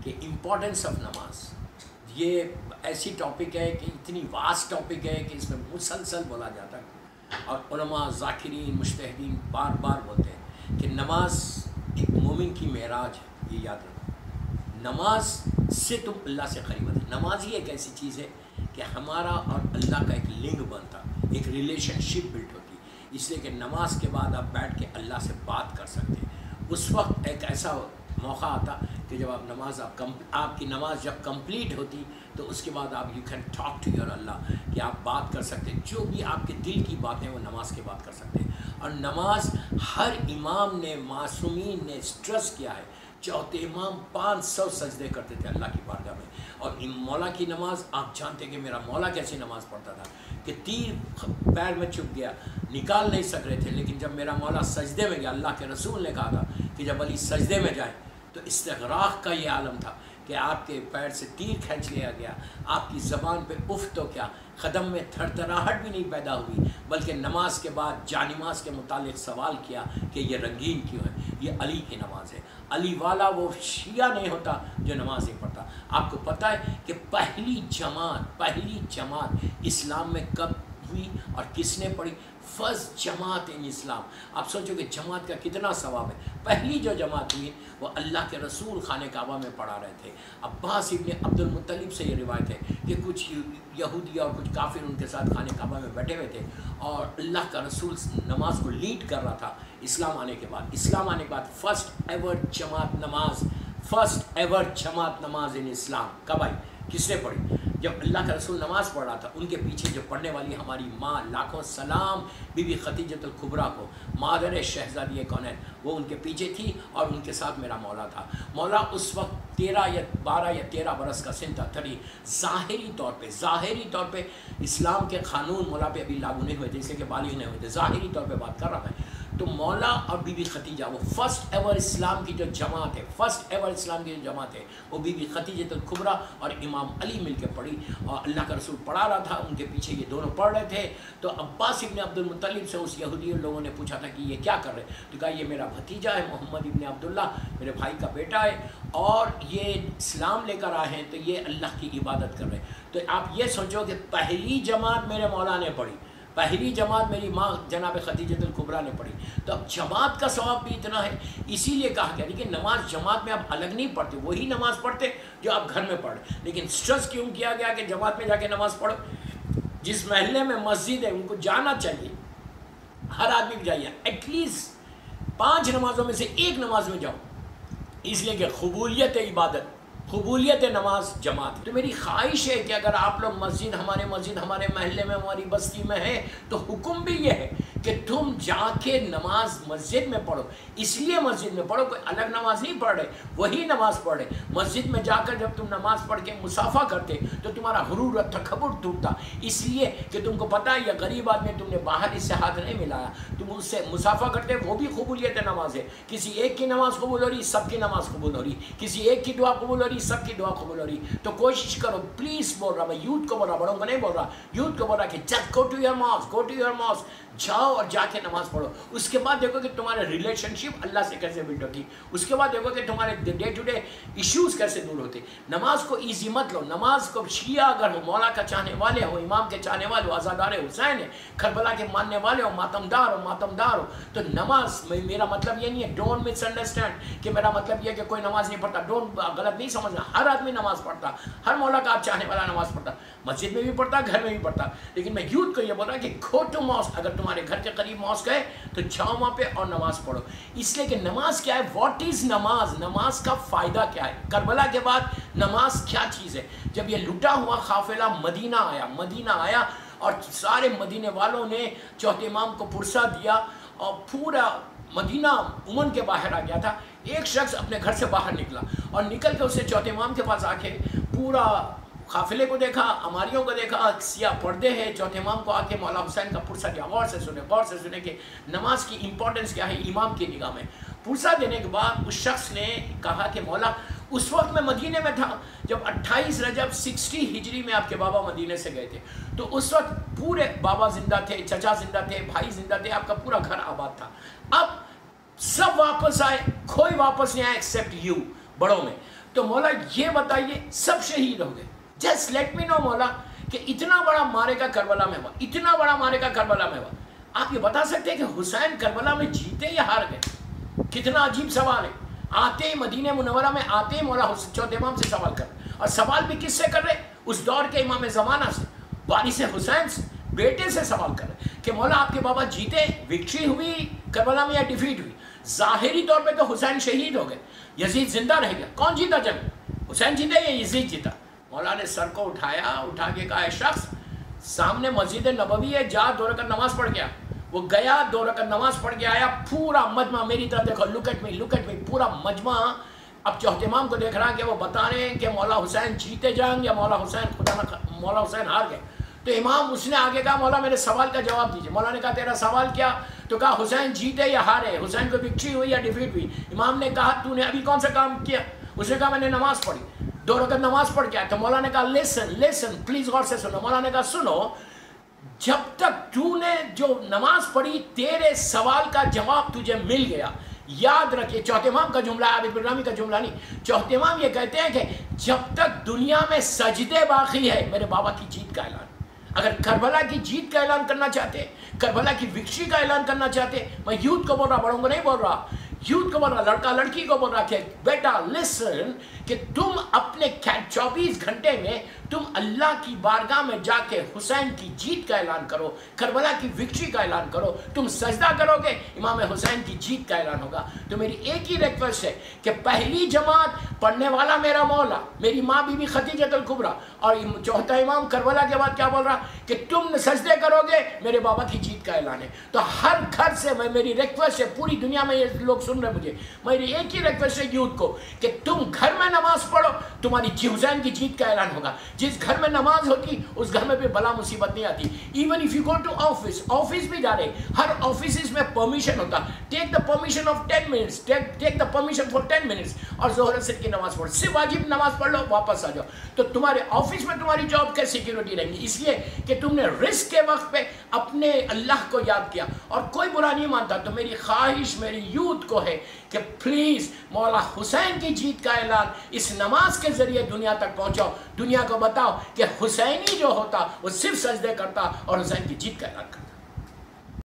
کہ importance of نماز، یہ ایسی ٹاپک ہے کہ اتنی واسٹ ٹاپک ہے کہ اس میں مسلسل بولا جاتا ہے، اور علماء ذاکرین مجتہدین بار بار بولتے ہیں کہ نماز ایک مومن کی معراج ہے. یہ یاد رکھو، نماز سے تم اللہ سے قریب ہوتے. نماز ہی ایک ایسی چیز ہے کہ ہمارا اور اللہ کا ایک لنک بنتا، ایک ریلیشن شپ بلڈ ہوتی، اس لیے کہ نماز کے بعد آپ بیٹھ کے اللہ سے بات کر سکتے ہیں. اس وقت ایک ایسا موقع آتا کہ جب آپ کی نماز جب کمپلیٹ ہوتی تو اس کے بعد آپ you can talk to your Allah, کہ آپ بات کر سکتے ہیں جو بھی آپ کے دل کی باتیں وہ نماز کے بعد کر سکتے ہیں. اور نماز ہر امام نے، معصومین نے اسٹریس کیا ہے. چوتھے امام 500 سجدے کرتے تھے اللہ کی بارگاہ میں. اور مولا کی نماز آپ جانتے کہ میرا مولا کیسی نماز پڑھتا تھا کہ تیر پیر میں چھپ گیا، نکال نہیں سک رہے تھے، لیکن جب میرا مولا سجدے میں گیا، اللہ کے رسول نے کہا تھا کہ جب علی سجدے میں جائے تو استغراق کا یہ عالم تھا کہ آپ کے پیر سے تیر کھینچ لیا گیا، آپ کی زبان پہ اف تو کیا، قدم میں تھر تھراہٹ بھی نہیں پیدا ہوئی، بلکہ نماز کے بعد جانماز کے متعلق سوال کیا کہ یہ رنگین کیوں ہے. یہ علی کی نماز ہے. علی والا وہ شیعہ نہیں ہوتا جو نماز نہیں پڑھتا. آپ کو پتہ ہے کہ پہلی جماعت اسلام میں کب ہوئی اور کس نے پڑھی؟ فرسٹ جماعت ان اسلام. آپ سوچو کہ جماعت کا کتنا ثواب ہے. پہلی جو جماعت ہوئی وہ اللہ کے رسول خانہ کعبہ میں پڑھا رہے تھے. عباس ابن عبد المطلب سے یہ روایت ہے کہ کچھ یہودی اور کچھ کافر ان کے ساتھ خانہ کعبہ میں بیٹھے ہوئے تھے، اور اللہ کا رسول نماز کو لیڈ کر رہا تھا. اسلام آنے کے بعد فرسٹ ایور جماعت نماز ان اسلام کب آئی؟ کس نے پڑھی؟ جب اللہ کا رسول نماز پڑھ رہا تھا، ان کے پیچھے جو پڑھنے والی ہماری ماں، لاکھوں سلام بی بی خدیجۃ الکبریٰ کو، مادر شہزادی کونین، وہ ان کے پیچھے تھی اور ان کے ساتھ میرا مولا تھا. مولا اس وقت 12 یا 13 برس کا سن تھا. ظاہری طور پہ اسلام کے قانون مولا پہ ابھی لاگو نہیں ہوئے تھے، اس لیے کہ بالغ نہیں ہوئے تھے. ظاہری طور پہ بات کر رہا ہے. تو مولا اور بی بی خدیجہ، وہ فرسٹ ایور اسلام کی جو جماعت ہے، وہ بی بی خدیجۃ الکبریٰ اور امام علی مل کے پڑھی، اور اللہ کا رسول پڑھا رہا تھا، ان کے پیچھے یہ دونوں پڑھ رہے تھے. تو عباس ابن عبد المطلب سے اس یہودی لوگوں نے پوچھا تھا کہ یہ کیا کر رہے؟ تو کہا یہ میرا بھتیجا ہے محمد ابن عبداللہ، میرے بھائی کا بیٹا ہے، اور یہ اسلام لے کر آئے ہیں، تو یہ اللہ کی عبادت کر رہے ہیں. تو آپ یہ سوچو کہ پہلی جماعت میرے مولا نے پڑھی، پہلی جماعت میری ماں جناب خدیجۃ الکبریٰ نے پڑھی. تو اب جماعت کا ثواب بھی اتنا ہے، اسی لیے کہا گیا. لیکن نماز جماعت میں آپ الگ نہیں پڑھتے، وہی نماز پڑھتے جو آپ گھر میں پڑھ. لیکن سٹرس کیوں کیا گیا کہ جماعت میں جا کے نماز پڑھو؟ جس محلے میں مسجد ہے ان کو جانا چاہیے، ہر آدمی بھی جائیے، ایٹ لیسٹ 5 نمازوں میں سے 1 نماز میں جاؤ، اس لیے کہ قبولیت عبادت، قبولیت نماز جماعت. تو میری خواہش ہے کہ اگر آپ لوگ مسجد ہمارے محلے میں، ہماری بستی میں ہے، تو حکم بھی یہ ہے کہ تم جا کے نماز مسجد میں پڑھو. اس لیے مسجد میں پڑھو، کوئی الگ نماز نہیں پڑھ رہے، وہی نماز پڑھ رہے. مسجد میں جا کر جب تم نماز پڑھ کے مصافحہ کرتے تو تمہارا غرور اور تکبر ٹوٹتا، اس لیے کہ تم کو پتہ ہے یہ غریب آدمی، تم نے باہر اس سے ہاتھ نہیں ملایا، تم اس سے مصافحہ کرتے، وہ بھی قبولیت نماز ہے. کسی ایک کی نماز قبول ہو رہی، سب کی نماز قبول ہو رہی. کسی ایک کی دعا قبول ہو رہی، سب کی دعا قبول ہو رہی. تو کوشش کرو، پلیز بول رہا میں یوتھ کو بول رہا، بڑوں کو نہیں بول رہا، یوتھ کو بول رہا کہ just go to your mask, جاؤ اور جا کے نماز پڑھو. اس کے بعد دیکھو کہ تمہارے ریلیشن شپ اللہ سے کیسے بلڈ ہوتی. اس کے بعد دیکھو کہ تمہارے ڈے ٹو ڈے ایشوز کیسے دور ہوتے. نماز کو ایزی مت لو. نماز کو شیعہ اگر ہو، مولا کا چاہنے والے ہو، امام کے چاہنے والے ہو، عزادار حسین ہے، کربلا کے ماننے والے ہو، ماتمدار ہو، تو نماز، میرا مطلب یہ نہیں ہے، ڈونٹ مس انڈرسٹینڈ کہ میرا مطلب یہ ہے کہ کوئی نماز نہیں پڑھتا. ڈونٹ غلط نہیں سمجھنا، ہر آدمی نماز پڑھتا، ہر مولا کا آپ چاہنے والا نماز پڑھتا، مسجد میں بھی پڑھتا، گھر میں بھی پڑھتا. لیکن میں یوتھ کو یہ بول رہا کہ گو ٹو ماسک. اگر تمہارے گھر کے قریب ماسک ہے تو جاؤ وہاں پہ اور نماز پڑھو. اس لیے کہ نماز کیا ہے؟ واٹ از نماز؟ نماز کا فائدہ کیا ہے؟ کربلا کے بعد نماز کیا چیز ہے؟ جب یہ لٹا ہوا قافلہ مدینہ آیا اور سارے مدینے والوں نے چوتھے امام کو پرسہ دیا اور پورا مدینہ امن کے باہر آ گیا تھا. ایک شخص اپنے گھر سے باہر نکلا اور نکل کے اسے چوتھے امام کے پاس آ کے پورا قافلے کو دیکھا، اماریوں کو دیکھا، سیاہ پردے ہیں، چوتھے امام کو آ کے مولا حسین کا پرسہ دیا. غور سے سنے کہ نماز کی امپورٹنس کیا ہے امام کی نگاہ میں. پرسہ دینے کے بعد اس شخص نے کہا کہ مولا، اس وقت میں مدینے میں تھا جب 28 رجب 60 ہجری میں آپ کے بابا مدینے سے گئے تھے. تو اس وقت پورے بابا زندہ تھے، چچا زندہ تھے، بھائی زندہ تھے، آپ کا پورا گھر آباد تھا. اب سب واپس آئے، کوئی واپس نہیں آیا ایکسیپٹ یو، بڑوں میں. تو مولا یہ بتائیے سب شہید ہو گئے. جسٹ لیٹ می نو مولا کہ اتنا بڑا معرکہ کربلا میں ہوا, اتنا بڑا معرکہ کربلا میں ہوا, آپ یہ بتا سکتے ہیں کہ حسین کربلا میں جیتے یا ہار گئے؟ کتنا عجیب سوال ہے. آتے ہی مدینہ منورہ میں آتے ہی مولا چوتھے امام سے سوال کر, اور سوال بھی کس سے کر رہے؟ اس دور کے امام زمانہ سے, وارث حسین سے, بیٹے سے سوال کر رہے کہ مولا آپ کے بابا جیتے, وکٹری ہوئی کربلا میں یا ڈیفیٹ ہوئی؟ ظاہری طور پہ تو حسین شہید ہو گئے, یزید زندہ رہ گیا. کون جیتا جنگ؟ حسین جیتا یا یزید جیتا؟ مولا نے سر کو اٹھایا, اٹھا کے کہا اے شخص سامنے مسجد نبوی ہے, جا 2 رکعت نماز پڑھ گیا. وہ گیا 2 رکعت نماز پڑھ کے آیا, پورا مجمع میری طرف دیکھو, لک ایٹ می, پورا مجمع اب چوتھے امام کو دیکھ رہا کہ وہ بتا رہے ہیں کہ مولا حسین جیتے جائیں یا مولا حسین ہار گئے. تو امام اس نے آگے کہا مولا میرے سوال کا جواب دیجیے. مولا نے کہا تیرا سوال کیا؟ تو کہا حسین جیتے یا ہارے, حسین کو وکٹری ہوئی یا ڈیفیٹ ہوئی. امام نے کہا تو نے ابھی کون سا کام کیا؟ اس نے کہا میں نے نماز پڑھی, 2 رکعت نماز پڑھ کے آیا. تو مولا نے کہا لسن پلیز غور سے سنو. مولا نے کہا سنو, جب تک تو نے جو نماز پڑھی تیرے سوال کا جواب تجھے مل گیا. یاد رکھیے چوتھے امام کا جملہ ہے, عابد الرامی کا جملہ نہیں. چوتھے امام یہ کہتے ہیں کہ جب تک دنیا میں سجدے باقی ہے میرے بابا کی جیت کا اعلان. اگر کربلا کی جیت کا اعلان کرنا چاہتے, کربلا کی وکٹری کا اعلان کرنا چاہتے, میں یوتھ کو بول رہا, بڑوں کو نہیں بول رہا, یوتھ کو بول رہا, لڑکا لڑکی کو بول رہا کہ بیٹا لسن, کہ تم اپنے 24 گھنٹے میں تم اللہ کی بارگاہ میں جا کے حسین کی جیت کا اعلان کرو, کربلا کی وکٹری کا اعلان کرو. تم سجدہ کرو گے, امام حسین کی جیت کا اعلان ہوگا. تو میری ایک ہی ریکویسٹ ہے کہ پہلی جماعت پڑھنے والا میرا مولا, میری ماں بی بی خدیجہ الکبریٰ, اور چوتھا امام کربلا کے بعد کیا بول رہا کہ تم سجدے کرو گے میرے بابا کی جیت کا اعلان ہے. تو ہر گھر سے میری ریکویسٹ ہے, پوری دنیا میں یہ لوگ سن رہے مجھے, میری ایک ہی ریکویسٹ ہے یوتھ کو کہ تم گھر میں نماز پڑھو, تمہاری حسین کی جیت کا اعلان ہوگا. جس گھر میں نماز ہوتی اس گھر میں بھی بلا مصیبت نہیں آتی. Even if you go to office, office بھی جا رہے, ہر آفیسز میں پرمیشن ہوتا, take the permission of 10 minutes, take the permission for 10 minutes, اور ظہر اثر کی نماز پڑھو, صرف واجب نماز پڑھ لو, واپس آ جاؤ. تو تمہارے آفس میں تمہاری جاب کی سیکیورٹی رہیں گی, اس لیے کہ تم نے رزق کے وقت پہ اپنے اللہ کو یاد کیا, اور کوئی برا نہیں مانتا. تو میری خواہش میری یوتھ کو ہے کہ پلیز مولا حسین کی جیت کا اعلان اس نماز کے ذریعے دنیا تک پہنچاؤ, دنیا کو بتاؤ کہ حسینی جو ہوتا وہ صرف سجدے کرتا اور حسین کی جیت کا اعلان کرتا.